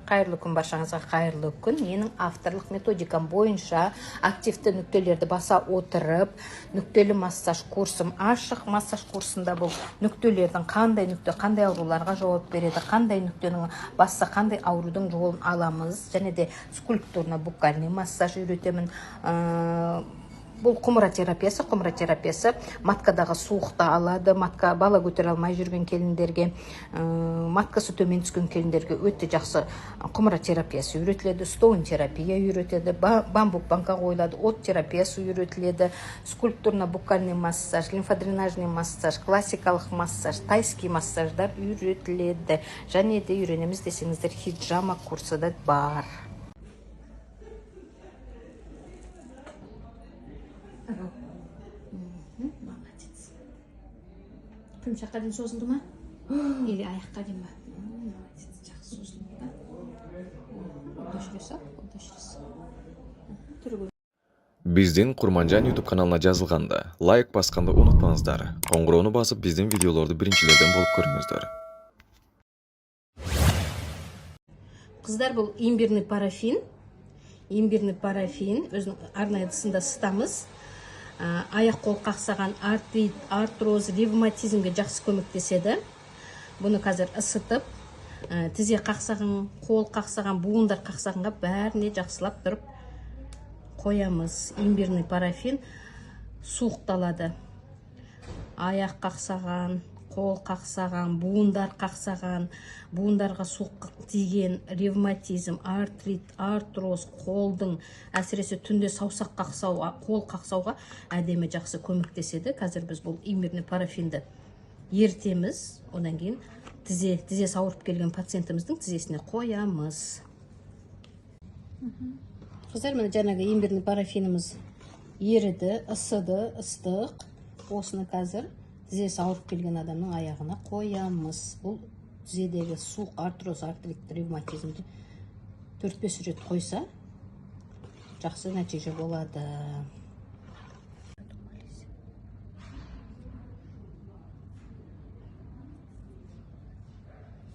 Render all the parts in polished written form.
Кайырлы күн, баршаңызға кайырлы күн. Менің авторлық методикам бойынша активті нүктелерді баса отырып, нүктелі массаж курсым ашық. Массаж курсында бұл нүктелердің қандай ауруларға жауап береді, қандай нүктенің басса қандай аурудың жолын аламыз, және де скульптурно-буккальный массаж үйретемін. Бұл құмыра терапиясы маткадағы суықты алады. Матка бала көтере алмай жүрген келіндерге, маткасы төмен түскен келіндерге өте жақсы құмыра терапиясы үйретіледі. Стоун терапия үйретеді, бамбук банка қойылады, от терапиясы үйретіледі, скульптурно-буккальный массаж, лимфодренажный массаж, классикалық массаж, тайский массаждар үйретіледі. Және де үйренеміз десеңіздер, хиджама курсы да бар. Молодец. Құмшаққа дейін созылды ма? Или аяққа дейін ба? Молодец, жақсы созылды да. Биздин Курманжан YouTube каналына жазылганда лайк басканды унутпаңыздар. Коңгуроону басып биздин видеолорду биринчилерден болуп көрүңүздөр. Қыздар, бұл имбирный парафин. Имбирный парафин өзінің арнайы ыдысында ысытамыз. Аяқ қол қақсаған артрит, артроз, ревматизмге жақсы көмектеседі. Бұны қазір ысытып, тізе қақсаған, қол қақсаған, буындар қақсағанға бәріне жақсылап тұрып қоямыз. Имбирный парафин суықталады. Аяқ қақсаған, қол қақсаған, буындар қақсаған, буындарға суық тиген, ревматизм, артрит, артроз, қолдың, әсіресе түнде саусақ қақсауға, қол қақсауға әдемі жақсы көмектеседі. Қазір біз бұл имбирный парафинді ертеміз, одан кейін тізе ауырып келген пациентіміздің тізесіне қоямыз. Қыздар, міне жаңағы имбирный парафиніміз еріді, ысыды, ыстық. Осыны қазір тізесі ауырып келген адамның аяғына қоямыз. Бұл тізедегі суық, артроз, артрит, ревматизмді 4-5 рет қойса, жақсы нәтиже болады.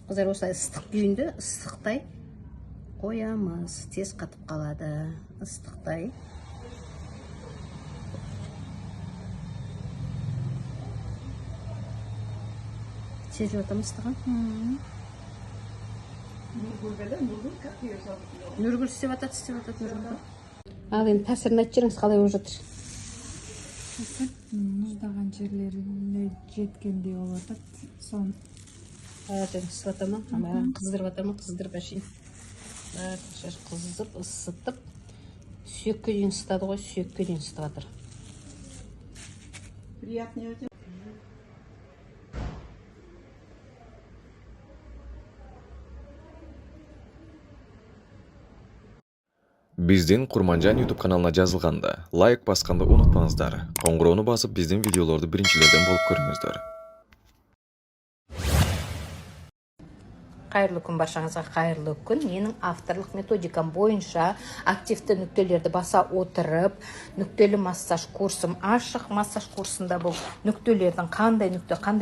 Қыздар, осылай ыстық күйінде ыстықтай қоямыз. Тез қатып қалады. Ыстықтай. Сезіп жатамыз ыстығын. Нұргүл істеп жатады. Ал енді тәсірін айтып жүріңіз, қалай болып жатыр? Мұздаған жерлеріне жеткендей болып жатады. Соны істеп жатама, қыздырып жатама, қыздырып әшейін. Қызып, ысытып, сүйекке дейін ысытады ғой, сүйекке дейін ысытып жатыр. Приятный өте. Биздин Курманжан YouTube каналына жазылганда лайк басканды унутпаңыздар. Коңгуроону басып биздин видеолорду биринчилерден болуп көрүңүздөр. Қайырлы күн, баршаңызға қайырлы күн. Менің авторлық методикам бойынша активті нүктелерді баса отырып, нүктелі массаж курсым ашық. Массаж курсында бұл нүктелердің қандай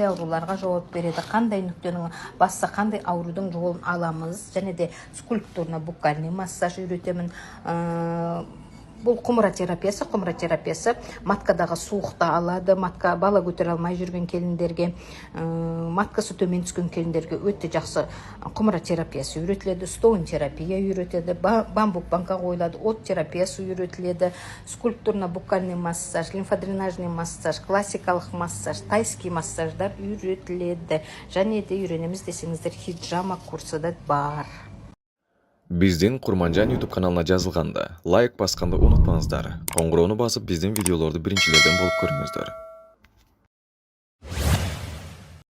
ауруларға жауап береді, қандай нүктенің басса қандай аурудың жолын аламыз, және де скульптурно-буккальный массаж үйретемін. Бұл құмыра терапиясы маткадағы суықты алады. Матка бала көтере алмай жүрген келіндерге, маткасы төмен түскен келіндерге өте жақсы құмыра терапиясы үйретіледі. Стоун терапия үйретеді, бамбук банка қойылады, от терапиясы үйретіледі, скульптурно-буккальный массаж, лимфодренажный массаж, классикалық массаж, тайский массаждар үйретіледі. Және де үйренеміз десеңіздер, хиджама курсы да бар. Биздин Курманжан YouTube каналына жазылганда лайк басканды унутпаңыздар. Коңгуроону басып биздин видеолорду биринчилерден болуп көрүңүздөр.